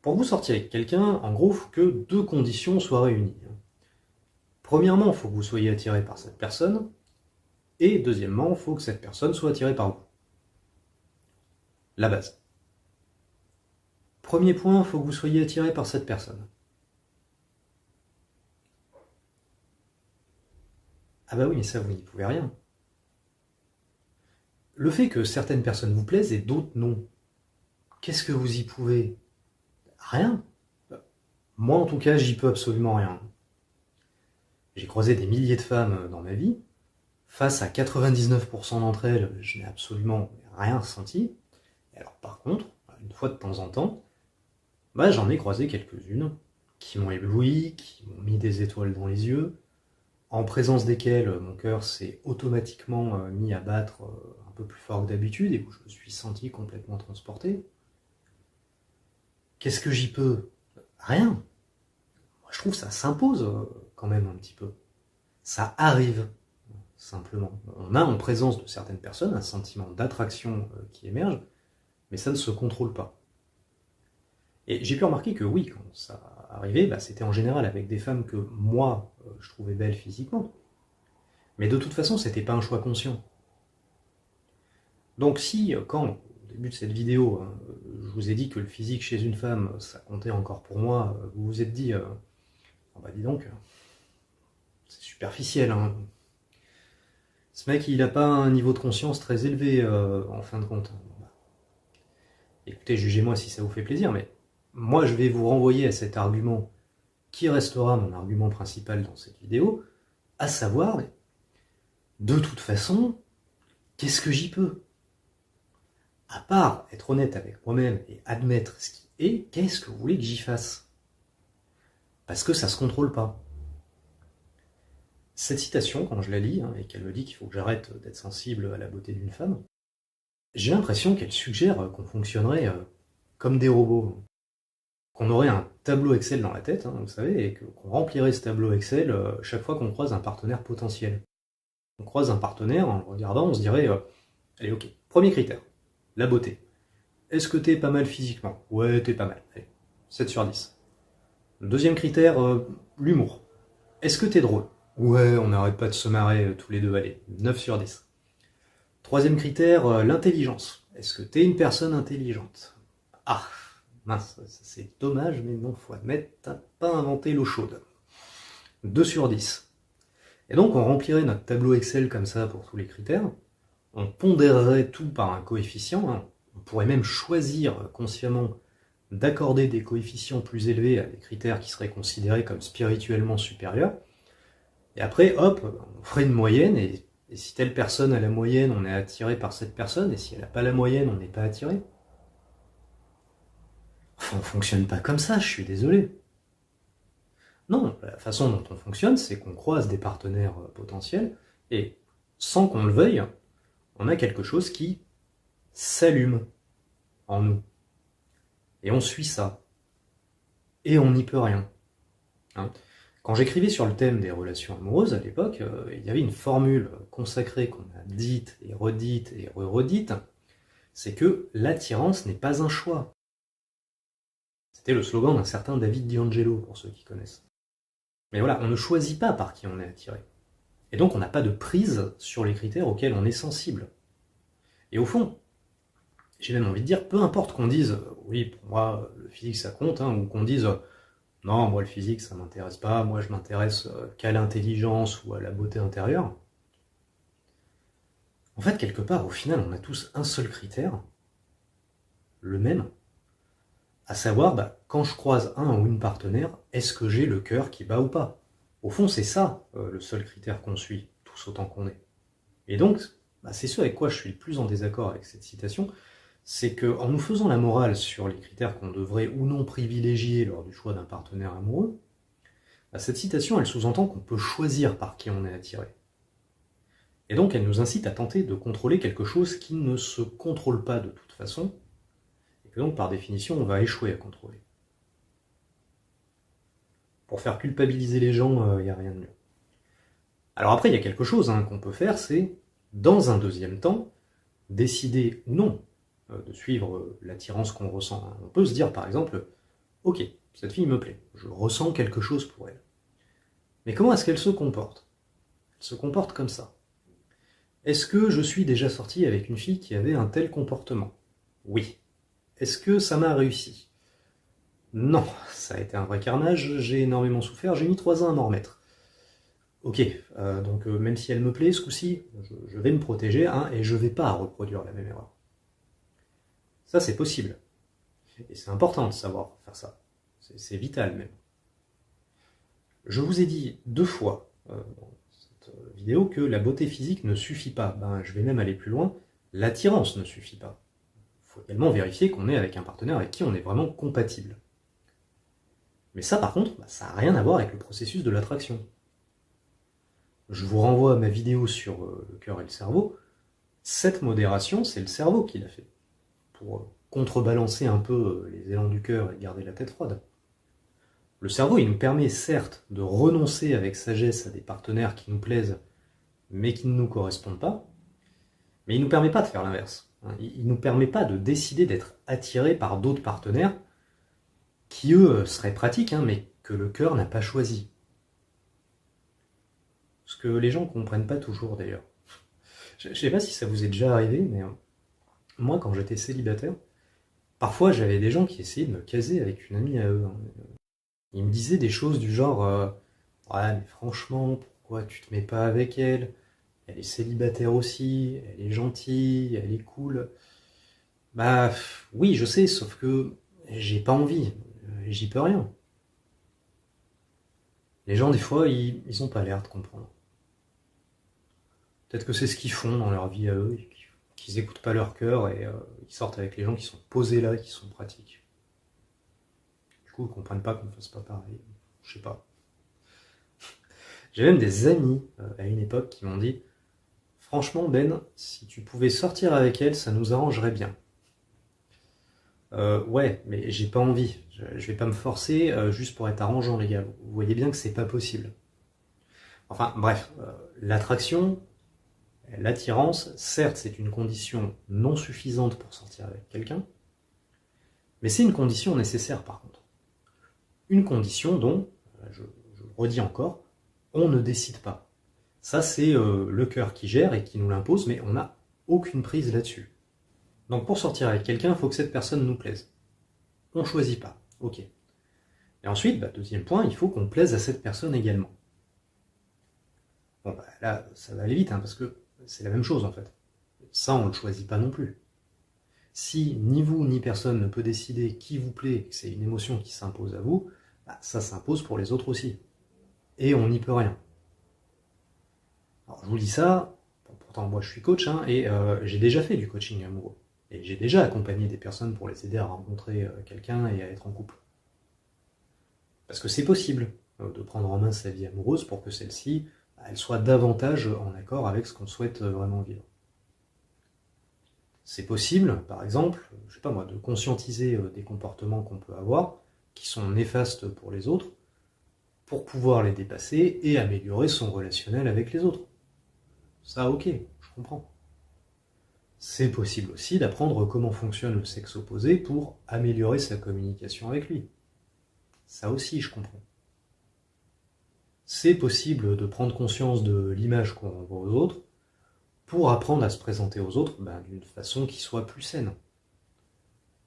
Pour vous sortir avec quelqu'un, en gros, il faut que 2 conditions soient réunies. Premièrement, il faut que vous soyez attiré par cette personne, et deuxièmement, il faut que cette personne soit attirée par vous. La base. Premier point, il faut que vous soyez attiré par cette personne. Ah oui, mais ça, vous n'y pouvez rien. Le fait que certaines personnes vous plaisent et d'autres non, qu'est-ce que vous y pouvez? Rien. Moi, en tout cas, j'y peux absolument rien. J'ai croisé des milliers de femmes dans ma vie. Face à 99% d'entre elles, je n'ai absolument rien ressenti. Et alors, par contre, une fois de temps en temps, j'en ai croisé quelques-unes qui m'ont ébloui, qui m'ont mis des étoiles dans les yeux, en présence desquelles mon cœur s'est automatiquement mis à battre un peu plus fort que d'habitude et où je me suis senti complètement transporté. Qu'est-ce que j'y peux? Rien. Moi, je trouve que ça s'impose quand même un petit peu. Ça arrive, simplement. On a en présence de certaines personnes un sentiment d'attraction qui émerge, mais ça ne se contrôle pas. Et j'ai pu remarquer que oui, quand ça arrivait, c'était en général avec des femmes que moi, je trouvais belles physiquement. Mais de toute façon, c'était pas un choix conscient. Donc si, quand, au début de cette vidéo, je vous ai dit que le physique chez une femme, ça comptait encore pour moi, vous vous êtes dit, dis donc, c'est superficiel, Ce mec, il n'a pas un niveau de conscience très élevé, en fin de compte. Écoutez, jugez-moi si ça vous fait plaisir, mais moi, je vais vous renvoyer à cet argument qui restera mon argument principal dans cette vidéo, à savoir, de toute façon, qu'est-ce que j'y peux? À part être honnête avec moi-même et admettre ce qui est, qu'est-ce que vous voulez que j'y fasse? Parce que ça ne se contrôle pas. Cette citation, quand je la lis, et qu'elle me dit qu'il faut que j'arrête d'être sensible à la beauté d'une femme, j'ai l'impression qu'elle suggère qu'on fonctionnerait comme des robots. Qu'on aurait un tableau Excel dans la tête, vous savez, et qu'on remplirait ce tableau Excel chaque fois qu'on croise un partenaire potentiel. On croise un partenaire, en le regardant, on se dirait, allez, ok, premier critère, la beauté. Est-ce que t'es pas mal physiquement? Ouais, t'es pas mal. Allez, 7 sur 10. Deuxième critère, l'humour. Est-ce que t'es drôle? Ouais, on n'arrête pas de se marrer tous les deux, allez, 9 sur 10. Troisième critère, l'intelligence. Est-ce que t'es une personne intelligente? Ah, mince, c'est dommage, mais non, faut admettre, t'as pas inventé l'eau chaude. 2 sur 10. Et donc on remplirait notre tableau Excel comme ça pour tous les critères, on pondérerait tout par un coefficient, hein. On pourrait même choisir consciemment d'accorder des coefficients plus élevés à des critères qui seraient considérés comme spirituellement supérieurs, et après, hop, on ferait une moyenne, et si telle personne a la moyenne, on est attiré par cette personne, et si elle n'a pas la moyenne, on n'est pas attiré. Enfin, on fonctionne pas comme ça, je suis désolé. Non, la façon dont on fonctionne, c'est qu'on croise des partenaires potentiels, et sans qu'on le veuille, on a quelque chose qui s'allume en nous. Et on suit ça. Et on n'y peut rien. Hein. Quand j'écrivais sur le thème des relations amoureuses à l'époque, il y avait une formule consacrée qu'on a dite et redite, c'est que l'attirance n'est pas un choix. C'était le slogan d'un certain David D'Angelo, pour ceux qui connaissent. Mais voilà, on ne choisit pas par qui on est attiré. Et donc on n'a pas de prise sur les critères auxquels on est sensible. Et au fond, j'ai même envie de dire, peu importe qu'on dise « oui, pour moi, le physique ça compte hein, », ou qu'on dise « non, moi le physique ça m'intéresse pas, moi je m'intéresse qu'à l'intelligence ou à la beauté intérieure », en fait, quelque part, au final, on a tous un seul critère, le même, à savoir, quand je croise un ou une partenaire, est-ce que j'ai le cœur qui bat ou pas? Au fond, c'est ça, le seul critère qu'on suit, tous autant qu'on est. Et donc, c'est ce avec quoi je suis le plus en désaccord avec cette citation, c'est qu'en nous faisant la morale sur les critères qu'on devrait ou non privilégier lors du choix d'un partenaire amoureux, cette citation, elle sous-entend qu'on peut choisir par qui on est attiré. Et donc, elle nous incite à tenter de contrôler quelque chose qui ne se contrôle pas de toute façon, et que donc, par définition, on va échouer à contrôler. Pour faire culpabiliser les gens, il n'y a rien de mieux. Alors après, il y a quelque chose qu'on peut faire, c'est, dans un deuxième temps, décider ou non de suivre l'attirance qu'on ressent. On peut se dire, par exemple, ok, cette fille me plaît, je ressens quelque chose pour elle. Mais comment est-ce qu'elle se comporte? Elle se comporte comme ça. Est-ce que je suis déjà sorti avec une fille qui avait un tel comportement? Oui. Est-ce que ça m'a réussi? Non, ça a été un vrai carnage, j'ai énormément souffert, j'ai mis 3 ans à m'en remettre. Ok, donc même si elle me plaît ce coup-ci, je vais me protéger, et je vais pas reproduire la même erreur. Ça c'est possible. Et c'est important de savoir faire ça. C'est vital même. Je vous ai dit 2 fois dans cette vidéo que la beauté physique ne suffit pas. Je vais même aller plus loin, l'attirance ne suffit pas. Il faut également vérifier qu'on est avec un partenaire avec qui on est vraiment compatible. Mais ça par contre, ça n'a rien à voir avec le processus de l'attraction. Je vous renvoie à ma vidéo sur le cœur et le cerveau. Cette modération, c'est le cerveau qui l'a fait. Pour contrebalancer un peu les élans du cœur et garder la tête froide. Le cerveau, il nous permet certes de renoncer avec sagesse à des partenaires qui nous plaisent, mais qui ne nous correspondent pas, mais il ne nous permet pas de faire l'inverse. Il ne nous permet pas de décider d'être attiré par d'autres partenaires qui, eux, seraient pratiques, mais que le cœur n'a pas choisi. Ce que les gens ne comprennent pas toujours, d'ailleurs. Je ne sais pas si ça vous est déjà arrivé, mais moi, quand j'étais célibataire, parfois j'avais des gens qui essayaient de me caser avec une amie à eux. Ils me disaient des choses du genre ouais, mais franchement, pourquoi tu te mets pas avec elle? Elle est célibataire aussi, elle est gentille, elle est cool. Oui, je sais, sauf que j'ai pas envie, j'y peux rien. Les gens, des fois, ils ont pas l'air de comprendre. Peut-être que c'est ce qu'ils font dans leur vie à eux, qu'ils écoutent pas leur cœur et ils sortent avec les gens qui sont posés là, qui sont pratiques. Du coup, ils comprennent pas qu'on ne fasse pas pareil. Je sais pas. J'ai même des amis à une époque qui m'ont dit « Franchement Ben, si tu pouvais sortir avec elle, ça nous arrangerait bien. » Ouais, mais j'ai pas envie. Je vais pas me forcer juste pour être arrangeant, les gars. Vous voyez bien que c'est pas possible. Enfin, bref, l'attraction, l'attirance, certes, c'est une condition non suffisante pour sortir avec quelqu'un, mais c'est une condition nécessaire par contre. une condition dont, je le redis encore, on ne décide pas. Ça, c'est le cœur qui gère et qui nous l'impose, mais on n'a aucune prise là-dessus. Donc pour sortir avec quelqu'un, il faut que cette personne nous plaise. On ne choisit pas, ok. Et ensuite, deuxième point, il faut qu'on plaise à cette personne également. Bon, là, ça va aller vite, parce que c'est la même chose en fait. Ça, on ne le choisit pas non plus. Si ni vous ni personne ne peut décider qui vous plaît, que c'est une émotion qui s'impose à vous, ça s'impose pour les autres aussi. Et on n'y peut rien. Alors je vous dis ça, pourtant moi je suis coach, et j'ai déjà fait du coaching amoureux. Et j'ai déjà accompagné des personnes pour les aider à rencontrer quelqu'un et à être en couple. Parce que c'est possible de prendre en main sa vie amoureuse pour que celle-ci, elle soit davantage en accord avec ce qu'on souhaite vraiment vivre. C'est possible, par exemple, je sais pas moi, de conscientiser des comportements qu'on peut avoir, qui sont néfastes pour les autres, pour pouvoir les dépasser et améliorer son relationnel avec les autres. Ça, ok, je comprends. C'est possible aussi d'apprendre comment fonctionne le sexe opposé pour améliorer sa communication avec lui. Ça aussi, je comprends. C'est possible de prendre conscience de l'image qu'on renvoie aux autres pour apprendre à se présenter aux autres d'une façon qui soit plus saine.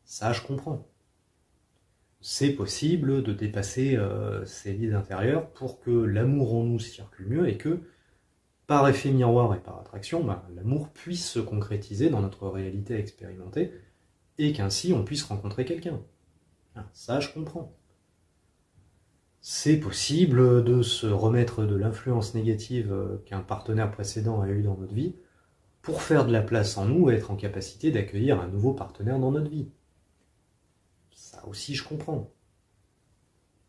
Ça, je comprends. C'est possible de dépasser ses vides intérieurs pour que l'amour en nous circule mieux et que, par effet miroir et par attraction, l'amour puisse se concrétiser dans notre réalité expérimentée et qu'ainsi on puisse rencontrer quelqu'un. Ça, je comprends. C'est possible de se remettre de l'influence négative qu'un partenaire précédent a eue dans notre vie pour faire de la place en nous et être en capacité d'accueillir un nouveau partenaire dans notre vie. Ça aussi, je comprends.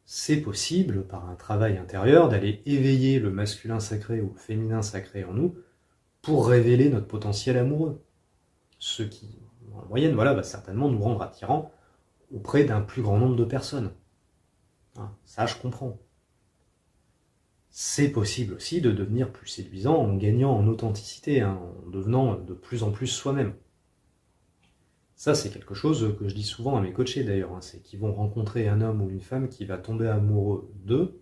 C'est possible, par un travail intérieur, d'aller éveiller le masculin sacré ou le féminin sacré en nous pour révéler notre potentiel amoureux. Ce qui, en moyenne, va certainement nous rendre attirants auprès d'un plus grand nombre de personnes. Ça, je comprends. C'est possible aussi de devenir plus séduisant en gagnant en authenticité, en devenant de plus en plus soi-même. Ça, c'est quelque chose que je dis souvent à mes coachés d'ailleurs, c'est qu'ils vont rencontrer un homme ou une femme qui va tomber amoureux d'eux,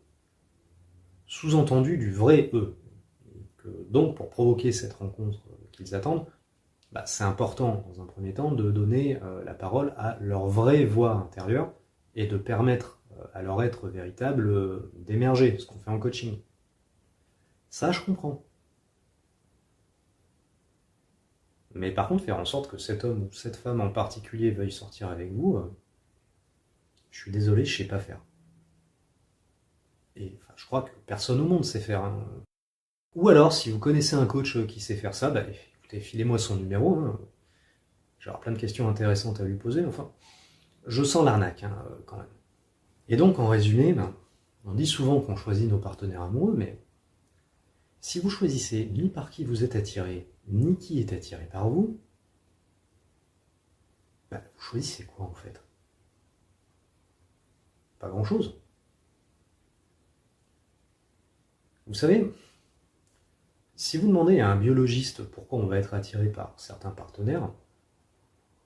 sous-entendu du vrai eux. Donc, pour provoquer cette rencontre qu'ils attendent, c'est important, dans un premier temps, de donner la parole à leur vraie voix intérieure et de permettre à leur être véritable d'émerger, ce qu'on fait en coaching. Ça, je comprends. Mais par contre, faire en sorte que cet homme ou cette femme en particulier veuille sortir avec vous, je suis désolé, je sais pas faire. Et je crois que personne au monde sait faire. Ou alors, si vous connaissez un coach qui sait faire ça, écoutez, filez-moi son numéro. J'aurai plein de questions intéressantes à lui poser. Enfin, je sens l'arnaque quand même. Et donc, en résumé, on dit souvent qu'on choisit nos partenaires amoureux, mais si vous choisissez ni par qui vous êtes attiré, ni qui est attiré par vous, vous choisissez quoi en fait? Pas grand-chose. Vous savez, si vous demandez à un biologiste pourquoi on va être attiré par certains partenaires,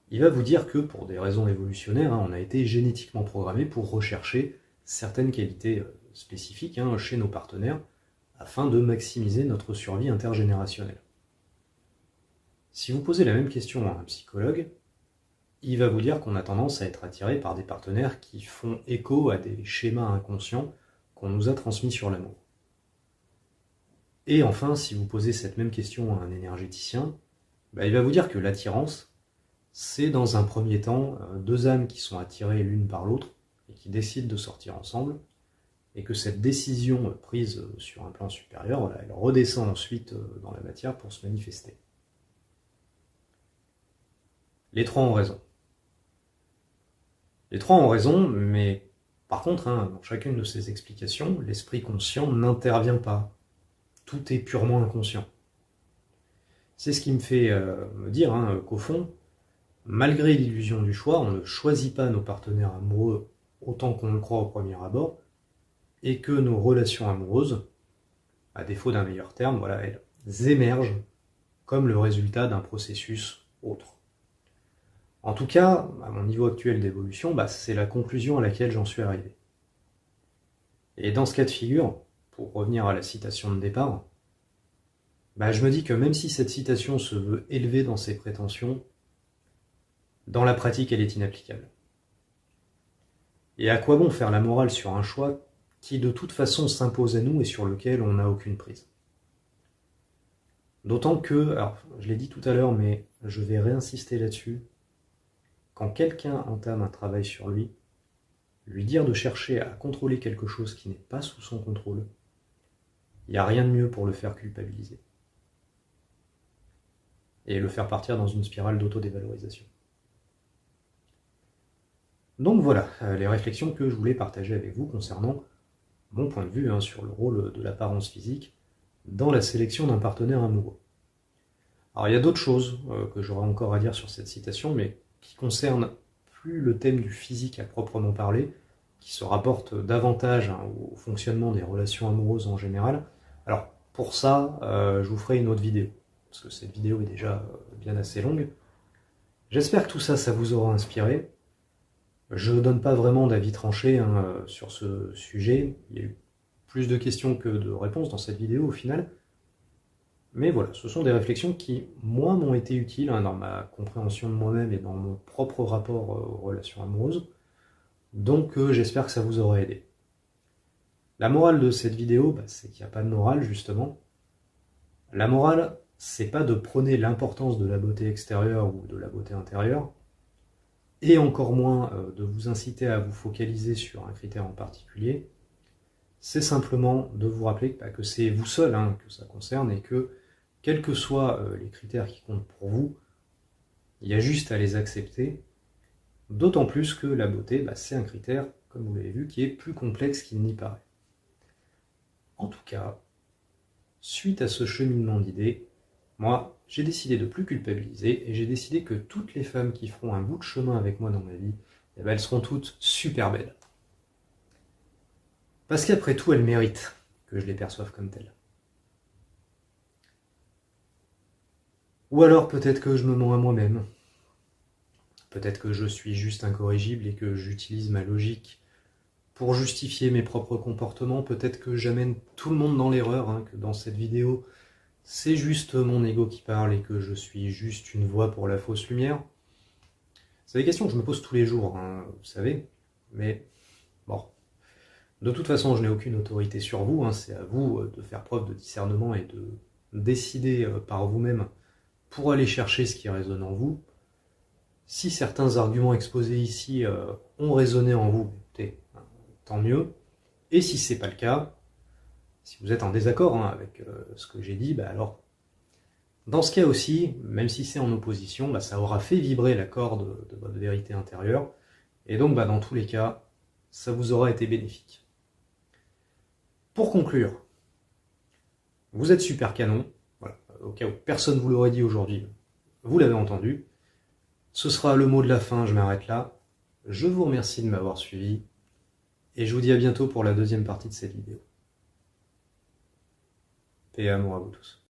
il va vous dire que pour des raisons évolutionnaires, on a été génétiquement programmé pour rechercher certaines qualités spécifiques chez nos partenaires afin de maximiser notre survie intergénérationnelle. Si vous posez la même question à un psychologue, il va vous dire qu'on a tendance à être attiré par des partenaires qui font écho à des schémas inconscients qu'on nous a transmis sur l'amour. Et enfin, si vous posez cette même question à un énergéticien, il va vous dire que l'attirance, c'est dans un premier temps deux âmes qui sont attirées l'une par l'autre et qui décident de sortir ensemble, et que cette décision prise sur un plan supérieur, elle redescend ensuite dans la matière pour se manifester. Les trois ont raison. Les trois ont raison, mais par contre, dans chacune de ces explications, l'esprit conscient n'intervient pas. Tout est purement inconscient. C'est ce qui me fait me dire qu'au fond, malgré l'illusion du choix, on ne choisit pas nos partenaires amoureux autant qu'on le croit au premier abord, et que nos relations amoureuses, à défaut d'un meilleur terme, elles émergent comme le résultat d'un processus autre. En tout cas, à mon niveau actuel d'évolution, c'est la conclusion à laquelle j'en suis arrivé. Et dans ce cas de figure, pour revenir à la citation de départ, je me dis que même si cette citation se veut élevée dans ses prétentions, dans la pratique elle est inapplicable. Et à quoi bon faire la morale sur un choix qui de toute façon s'impose à nous et sur lequel on n'a aucune prise? D'autant que, alors je l'ai dit tout à l'heure, mais je vais réinsister là-dessus, quand quelqu'un entame un travail sur lui dire de chercher à contrôler quelque chose qui n'est pas sous son contrôle, il n'y a rien de mieux pour le faire culpabiliser. Et le faire partir dans une spirale d'autodévalorisation. Donc voilà, les réflexions que je voulais partager avec vous concernant mon point de vue sur le rôle de l'apparence physique dans la sélection d'un partenaire amoureux. Alors il y a d'autres choses que j'aurais encore à dire sur cette citation, mais qui concernent plus le thème du physique à proprement parler, qui se rapporte davantage au fonctionnement des relations amoureuses en général. Alors pour ça, je vous ferai une autre vidéo, parce que cette vidéo est déjà bien assez longue. J'espère que tout ça, ça vous aura inspiré. Je ne donne pas vraiment d'avis tranché sur ce sujet. Il y a eu plus de questions que de réponses dans cette vidéo au final. Mais voilà, ce sont des réflexions qui, moi, m'ont été utiles dans ma compréhension de moi-même et dans mon propre rapport aux relations amoureuses. Donc j'espère que ça vous aura aidé. La morale de cette vidéo, c'est qu'il n'y a pas de morale, justement. La morale, c'est pas de prôner l'importance de la beauté extérieure ou de la beauté intérieure, et encore moins de vous inciter à vous focaliser sur un critère en particulier. C'est simplement de vous rappeler que c'est vous seul que ça concerne, et que, quels que soient les critères qui comptent pour vous, il y a juste à les accepter, d'autant plus que la beauté, c'est un critère, comme vous l'avez vu, qui est plus complexe qu'il n'y paraît. En tout cas, suite à ce cheminement d'idées, moi, j'ai décidé de ne plus culpabiliser, et j'ai décidé que toutes les femmes qui feront un bout de chemin avec moi dans ma vie, elles seront toutes super belles. Parce qu'après tout, elles méritent que je les perçoive comme telles. Ou alors peut-être que je me mens à moi-même. Peut-être que je suis juste incorrigible et que j'utilise ma logique pour justifier mes propres comportements. Peut-être que j'amène tout le monde dans l'erreur, que dans cette vidéo, c'est juste mon ego qui parle et que je suis juste une voix pour la fausse lumière. C'est des questions que je me pose tous les jours, vous savez. Mais bon, de toute façon, je n'ai aucune autorité sur vous. C'est à vous de faire preuve de discernement et de décider par vous-même pour aller chercher ce qui résonne en vous. Si certains arguments exposés ici ont résonné en vous, écoutez, tant mieux. Et si c'est pas le cas, si vous êtes en désaccord avec ce que j'ai dit, alors dans ce cas aussi, même si c'est en opposition, ça aura fait vibrer la corde de votre vérité intérieure, et donc dans tous les cas, ça vous aura été bénéfique. Pour conclure, vous êtes super canon, voilà, au cas où personne ne vous l'aurait dit aujourd'hui, vous l'avez entendu. Ce sera le mot de la fin, je m'arrête là. Je vous remercie de m'avoir suivi, et je vous dis à bientôt pour la deuxième partie de cette vidéo. Paix et amour à vous tous.